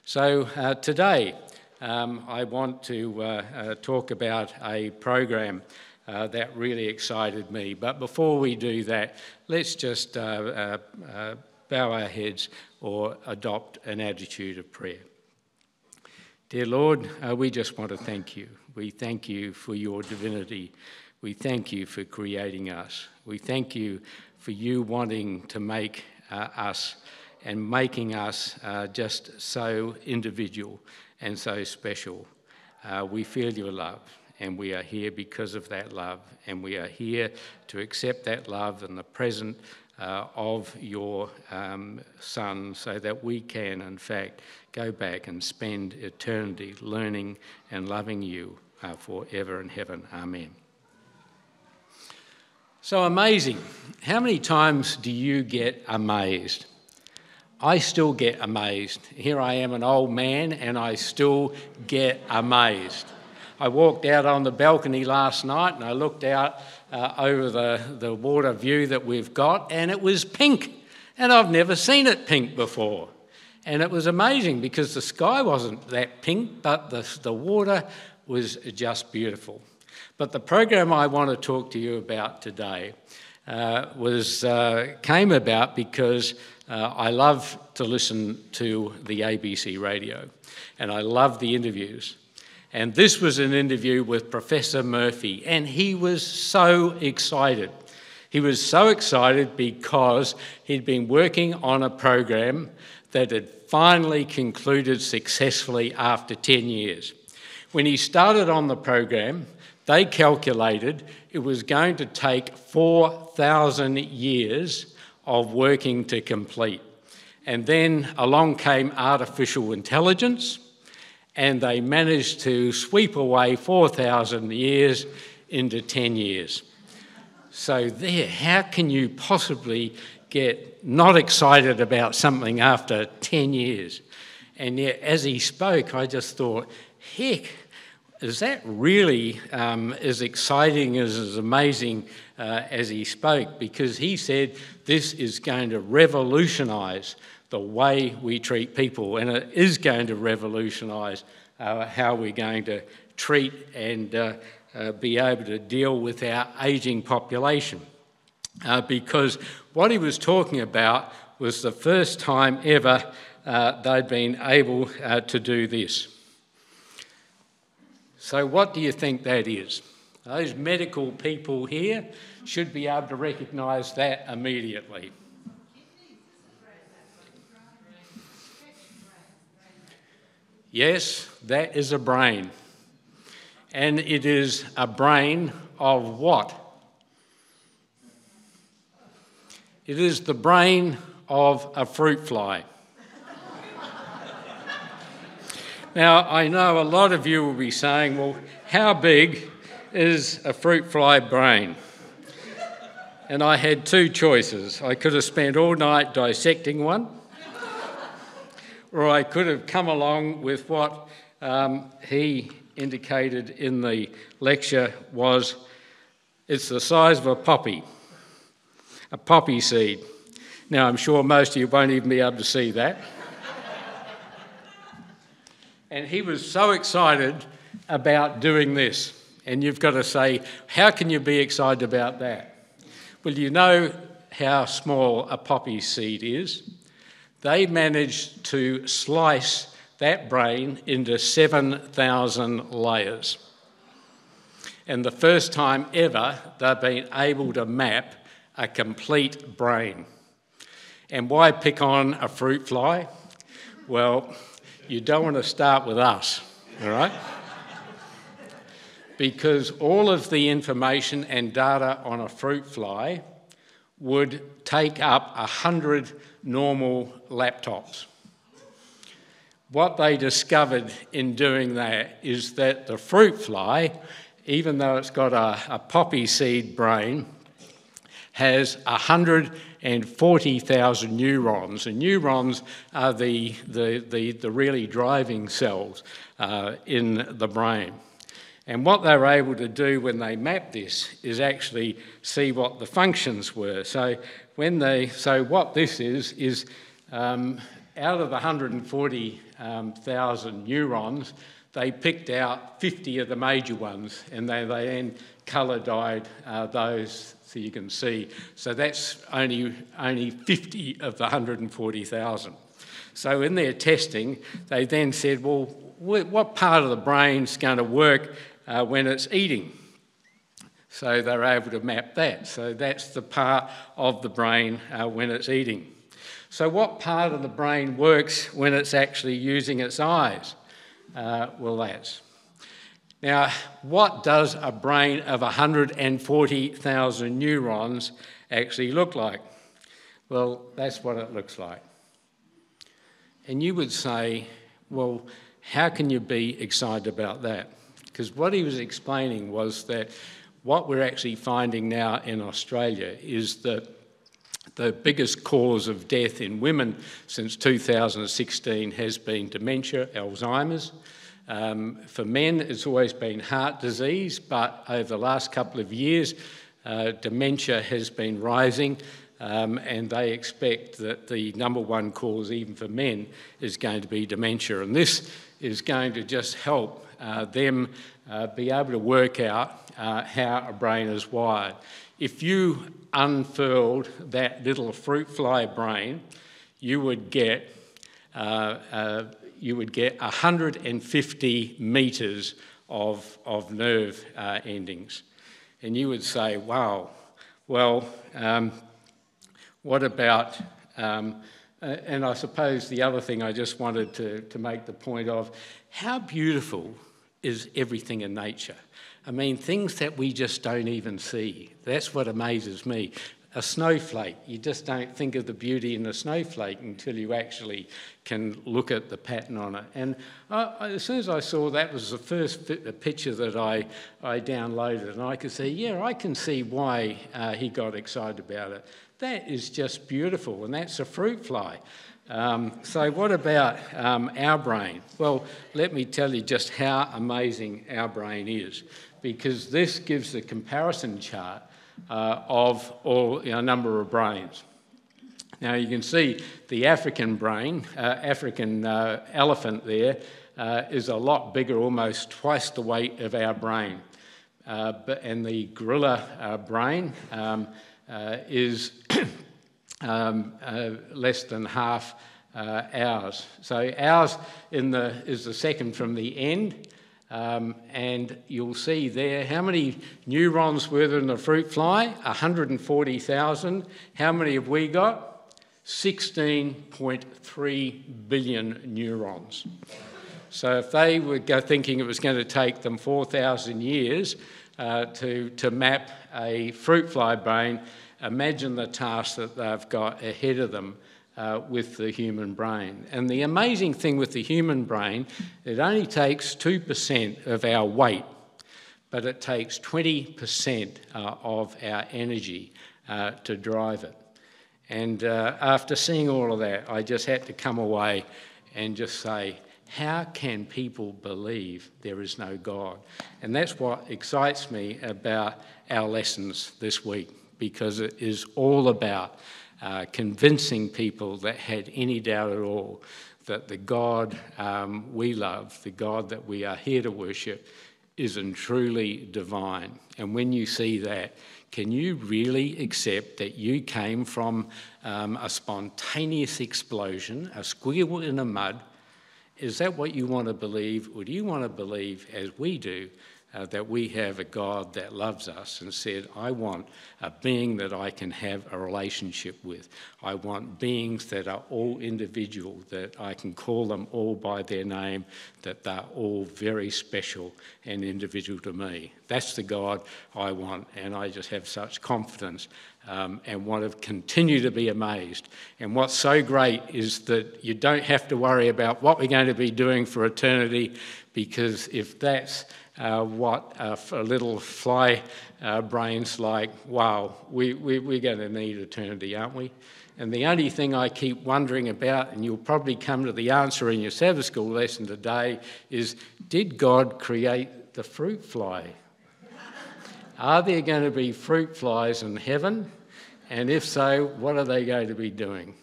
Today I want to talk about a program that really excited me. But before we do that, let's just bow our heads or adopt an attitude of prayer. Dear Lord, we just want to thank you. We thank you for your divinity. We thank you for creating us. We thank you for you wanting to make us and making us just so individual and so special. We feel your love, and we are here because of that love, and we are here to accept that love and the present of your Son, so that we can, in fact, go back and spend eternity learning and loving you forever in heaven. Amen. So amazing. How many times do you get amazed? I still get amazed. Here I am, an old man, and I still get amazed. I walked out on the balcony last night and I looked out over the water view that we've got, and it was pink. And I've never seen it pink before. And it was amazing because the sky wasn't that pink, but the water was just beautiful. But the program I want to talk to you about today came about because I love to listen to the ABC radio, and I love the interviews. And this was an interview with Professor Murphy, and he was so excited. He was so excited because he'd been working on a program that had finally concluded successfully after 10 years. When he started on the program, they calculated it was going to take 4,000 years of working to complete. And then along came artificial intelligence, and they managed to sweep away 4,000 years into 10 years. So there, how can you possibly get not excited about something after 10 years? And yet, as he spoke, I just thought, heck, is that really as exciting, as amazing as he spoke? Because he said this is going to revolutionise the way we treat people, and it is going to revolutionise how we're going to treat and be able to deal with our ageing population. Because what he was talking about was the first time ever they'd been able to do this. So what do you think that is? Those medical people here should be able to recognise that immediately. Yes, that is a brain. And it is a brain of what? It is the brain of a fruit fly. Now, I know a lot of you will be saying, well, how big is a fruit fly brain? And I had two choices. I could have spent all night dissecting one, or I could have come along with what he indicated in the lecture was, it's the size of a poppy seed. Now, I'm sure most of you won't even be able to see that. And he was so excited about doing this. And you've got to say, how can you be excited about that? Well, you know how small a poppy seed is. They managed to slice that brain into 7,000 layers. And the first time ever they've been able to map a complete brain. And why pick on a fruit fly? Well, you don't want to start with us, all right? Because all of the information and data on a fruit fly would take up 100 normal laptops. What they discovered in doing that is that the fruit fly, even though it's got a poppy seed brain, has 140,000 neurons, and neurons are the really driving cells in the brain. And what they were able to do when they mapped this is actually see what the functions were. So what this is out of the 140 thousand neurons, they picked out 50 of the major ones, and they then colour dyed those, so you can see. So that's only 50 of the 140,000. So in their testing, they then said, well, what part of the brain's going to work when it's eating? So they're able to map that. So that's the part of the brain when it's eating. So what part of the brain works when it's actually using its eyes? Well, that's. Now, what does a brain of 140,000 neurons actually look like? Well, that's what it looks like. And you would say, well, how can you be excited about that? Because what he was explaining was that what we're actually finding now in Australia is that the biggest cause of death in women since 2016 has been dementia, Alzheimer's. For men, it's always been heart disease, but over the last couple of years, dementia has been rising, and they expect that the number one cause, even for men, is going to be dementia. And this is going to just help them be able to work out how a brain is wired. If you unfurled that little fruit fly brain, you would get 150 metres of nerve endings. And you would say, wow, well, what about, and I suppose the other thing I just wanted to make the point of, how beautiful is everything in nature? I mean, things that we just don't even see. That's what amazes me. A snowflake, you just don't think of the beauty in a snowflake until you actually can look at the pattern on it. And as soon as I saw that was the first picture that I downloaded, and I could see, yeah, I can see why he got excited about it. That is just beautiful, and that's a fruit fly. So what about our brain? Well, let me tell you just how amazing our brain is, because this gives a comparison chart of a number of brains. Now you can see the African brain, African elephant there, is a lot bigger, almost twice the weight of our brain. And the gorilla brain is less than half ours. So ours is the second from the end. And you'll see there, how many neurons were there in the fruit fly? 140,000. How many have we got? 16.3 billion neurons. So if they were thinking it was going to take them 4,000 years to map a fruit fly brain, imagine the task that they've got ahead of them with the human brain. And the amazing thing with the human brain, it only takes 2% of our weight, but it takes 20% of our energy to drive it. And after seeing all of that, I just had to come away and just say, how can people believe there is no God? And that's what excites me about our lessons this week, because it is all about convincing people that had any doubt at all that the God we love, the God that we are here to worship, is truly divine. And when you see that, can you really accept that you came from a spontaneous explosion, a squirrel in the mud? Is that what you want to believe? Or do you want to believe, as we do, that we have a God that loves us and said, I want a being that I can have a relationship with. I want beings that are all individual, that I can call them all by their name, that they're all very special and individual to me. That's the God I want, and I just have such confidence and want to continue to be amazed. And what's so great is that you don't have to worry about what we're going to be doing for eternity, because if that's what a little fly brain's like, wow, we're going to need eternity, aren't we? And the only thing I keep wondering about, and you'll probably come to the answer in your Sabbath school lesson today, is did God create the fruit fly? Are there going to be fruit flies in heaven? And if so, what are they going to be doing?